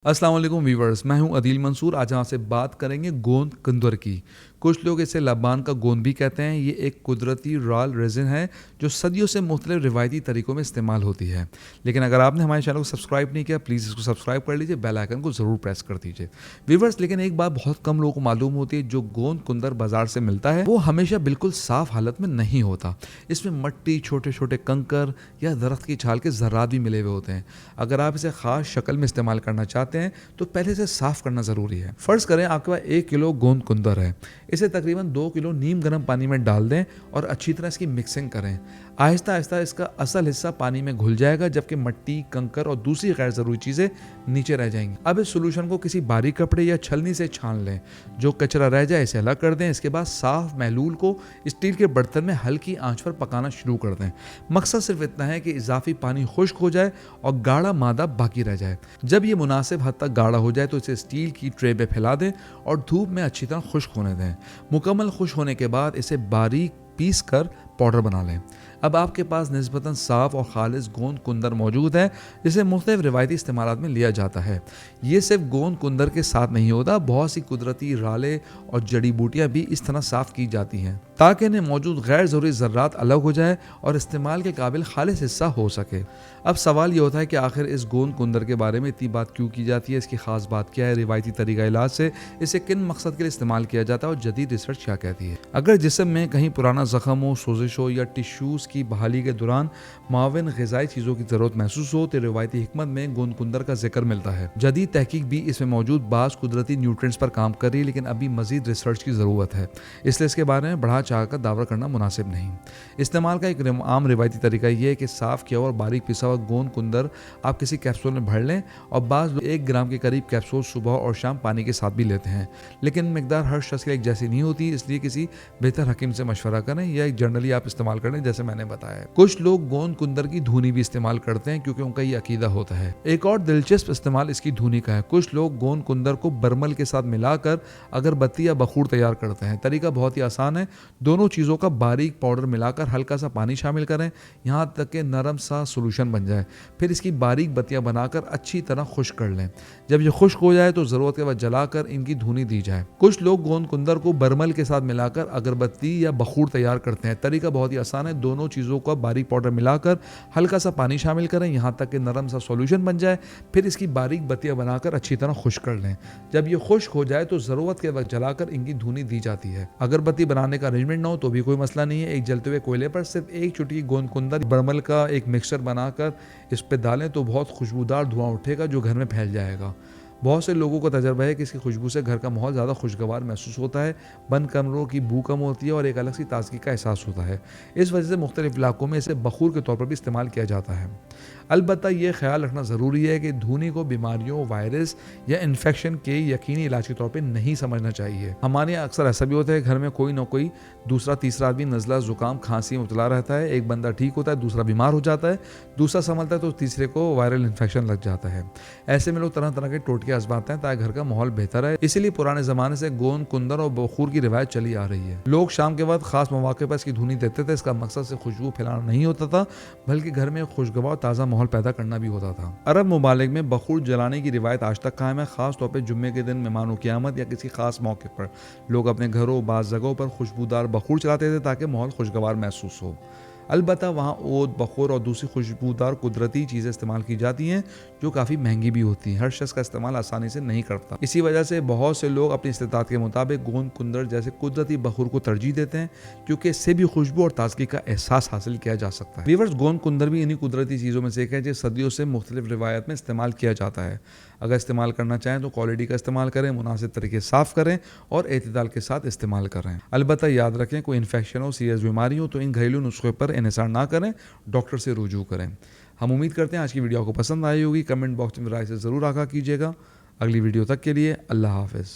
अस्सलाम वालेकुम व्यूवर्स, मैं हूं अदील मंसूर। आज यहाँ से बात करेंगे गोंद कुंदर की। कुछ लोग इसे लबान का गोंद भी कहते हैं। ये एक कुदरती रॉयल रेजिन है जो सदियों से मुख्तलिफ रिवायती तरीक़ों में इस्तेमाल होती है। लेकिन अगर आपने हमारे चैनल को सब्सक्राइब नहीं किया, प्लीज़ इसको सब्सक्राइब कर लीजिए, बेल आइकन को ज़रूर प्रेस कर दीजिए व्यूवर्स। लेकिन एक बात बहुत कम लोगों को मालूम होती है, जो गोंद कुंदर बाज़ार से मिलता है वो हमेशा बिल्कुल साफ़ हालत में नहीं होता। इसमें मट्टी, छोटे छोटे कंकर या दरख्त की छाल के ज़र्रात भी मिले हुए होते हैं। अगर आप इसे ख़ास शक्ल में इस्तेमाल करना चाहते हैं तो पहले से साफ़ करना ज़रूरी है। फ़र्ज़ करें आपके पास 1 किलो गोंद कुंदर है। इसे तकरीबन 2 किलो नीम गर्म पानी में डाल दें और अच्छी तरह इसकी मिक्सिंग करें। आहिस्ता आहिस्ता इसका असल हिस्सा पानी में घुल जाएगा, जबकि मट्टी, कंकर और दूसरी गैर ज़रूरी चीज़ें नीचे रह जाएंगी। अब इस सोल्यूशन को किसी बारीक कपड़े या छलनी से छान लें। जो कचरा रह जाए इसे अलग कर दें। इसके बाद साफ़ महलूल को स्टील के बर्तन में हल्की आंच पर पकाना शुरू कर दें। मकसद सिर्फ इतना है कि इजाफी पानी खुश्क हो जाए और गाढ़ा मादा बाकी रह जाए। जब ये मुनासिब हद तक गाढ़ा हो जाए तो इसे स्टील की ट्रे में फैला दें और धूप में अच्छी तरह खुश्क होने दें। मुकम्मल खुश्क होने के बाद इसे बारीक पीस कर पाउडर बना लें। अब आपके पास निस्बतन साफ़ और खालिस गोंद कुंदर मौजूद है, जिसे मुख्तलिफ रिवायती इस्तेमालात में लिया जाता है। ये सिर्फ गोंद कुंदर के साथ नहीं होता, बहुत सी कुदरती राले और जड़ी बूटियाँ भी इस तरह साफ़ की जाती हैं ताकि इन्हें मौजूद गैर ज़रूरी ज़र्रात अलग हो जाए और इस्तेमाल के काबिल खालिस हिस्सा हो सके। अब सवाल ये होता है कि आखिर इस गोंद कुंदर के बारे में इतनी बात क्यों की जाती है, इसकी ख़ास बात क्या है, रिवायती तरीका इलाज से इसे किन मकसद के लिए इस्तेमाल किया जाता है और जदीद रिसर्च क्या कहती है। अगर जिस्म में कहीं पुराना ज़ख्म हो, सोजिश हो या टिश्यूज़ की बहाली के दौरान माविन ग़िज़ाई चीज़ों की ज़रूरत महसूस हो तो रिवायती हिकमत में गोंद कुंदर का जिक्र मिलता है। जदीद तहकीक भी इसमें मौजूद बाज़ कुदरती न्यूट्रिएंट्स पर काम कर रही है, लेकिन अभी मज़ीद रिसर्च की ज़रूरत है, इसलिए इसके बारे में बढ़ा चढ़ा कर दावा करना मुनासिब नहीं। इस्तेमाल का एक आम रिवायती तरीका यह है कि साफ़ किया हुआ और बारीक पिसा हुआ गोंद कुंदर आप किसी कैप्सूल में भर लें और बाज़ लोग 1 ग्राम के करीब कैप्सूल सुबह और शाम पानी के साथ भी लेते हैं। लेकिन मकदार हर शख्स के लिए एक जैसी नहीं होती, इसलिए किसी बेहतर हकीम से मशवरा करें या जनरली आप इस्तेमाल करें जैसे मैंने बताया। कुछ लोग गोंद कुंदर की धुनी भी इस्तेमाल करते हैं क्योंकि उनका ये अकीदा होता है। एक और दिलचस्प इस्तेमाल इसकी धुनी का है। कुछ लोग गोंद कुंदर को बरमल के साथ मिलाकर अगरबत्ती या बखूर तैयार करते हैं। तरीका बहुत ही आसान है। दोनों चीज़ों का बारीक पाउडर मिलाकर हल्का सा पानी शामिल करें, यहाँ तक कि नरम सा सोल्यूशन बन जाए। फिर इसकी बारीक बत्तियाँ बनाकर अच्छी तरह खुश्क कर लें। जब ये खुश्क हो जाए तो ज़रूरत के बाद जलाकर इनकी धुनी दी जाए। कुछ लोग गोंद कुंदर को बरमल के साथ मिलाकर अगरबत्ती या बखूर तैयार करते हैं। तरीका बहुत ही आसान है। दोनों चीज़ों का बारीक पाउडर मिलाकर हल्का सा पानी शामिल करें, यहाँ तक कि नरम सा सॉल्यूशन बन जाए। फिर इसकी बारीक बत्तियाँ बनाकर अच्छी तरह खुश्क कर लें। जब ये खुश्क हो जाए तो ज़रूरत के वक्त जलाकर इनकी धुनी दी जाती है। अगरबत्ती बनाने का अरेंजमेंट ना हो तो भी कोई मसला नहीं है। एक जलते हुए कोयले पर सिर्फ एक चुटकी गोंद कुंदर बरमल का एक मिक्सचर बनाकर इस पर डालें तो बहुत खुशबूदार धुआं उठेगा जो घर में फैल जाएगा। बहुत से लोगों का तजर्बा है कि इसकी खुशबू से घर का माहौल ज़्यादा खुशगवार महसूस होता है, बंद कमरों की बू कम होती है और एक अलग सी ताजगी का एहसास होता है। इस वजह से मुख्तलिफ इलाकों में इसे बखूर के तौर पर भी इस्तेमाल किया जाता है। अलबत्ता ये ख्याल रखना ज़रूरी है कि धुनी को बीमारियों, वायरस या इन्फेक्शन के यकीनी इलाज के तौर पर नहीं समझना चाहिए। हमारे यहाँ अक्सर ऐसा भी होता है, घर में कोई ना कोई दूसरा तीसरा आदमी नज़ला, ज़ुकाम, खांसी में मुबतला रहता है। एक बंदा ठीक होता है, दूसरा बीमार हो जाता है, दूसरा संभलता है तो तीसरे को वायरल इन्फेक्शन लग जाता है। ऐसे में लोग तरह तरह के टोटके आजमाते हैं ताकि घर का माहौल बेहतर है। इसीलिए पुराने ज़माने से गोंद कुंदर और बखूर की रिवायत चली आ रही है। लोग शाम के बाद खास मौके पर इसकी धुनी देते थे। इसका मकसद से खुशबू फैलाना नहीं होता था, बल्कि घर में खुशगवार ताज़ा माहौल पैदा करना भी होता था। अरब ममालिक में बखूर जलाने की रिवायत आज तक कायम है। खास तौर पर जुम्मे के दिन, मेहमानों की आमद या किसी खास मौके पर लोग अपने घरों, बाज़ जगहों पर खुशबूदार बखूर चलाते थे ताकि माहौल खुशगवार महसूस हो। अलबत्ता वहाँ ओद, बखूर और दूसरी खुशबूदार कुदरती चीज़ें इस्तेमाल की जाती हैं जो काफ़ी महंगी भी होती हैं। हर शख्स का इस्तेमाल आसानी से नहीं करता। इसी वजह से बहुत से लोग अपनी इस्तेताअत के मुताबिक गोंद कुंदर जैसे कुदरती बखूर को तरजीह देते हैं, क्योंकि इससे भी खुशबू और ताजगी का एहसास हासिल किया जा सकता है। व्यूअर्स, गोंद कुंदर भी इन्हीं कुदरती चीज़ों में से एक है जो सदियों से मुख्तलिफ रिवायत में इस्तेमाल किया जाता है। अगर इस्तेमाल करना चाहें तो क्वालिटी का इस्तेमाल करें, मुनासिब तरीके साफ़ करें और एतदाल के साथ इस्तेमाल करें। अलबत्ता याद रखें, कोई इन्फेक्शन हो, सीरियस बीमारी हो तो इन घरेलू नुस्खे पर इन्हिसार ना करें, डॉक्टर से रुजू करें। हम उम्मीद करते हैं आज की वीडियो आपको पसंद आई होगी। कमेंट बॉक्स में राय से ज़रूर आगाह कीजिएगा। अगली वीडियो तक के लिए अल्लाह हाफ़िज़।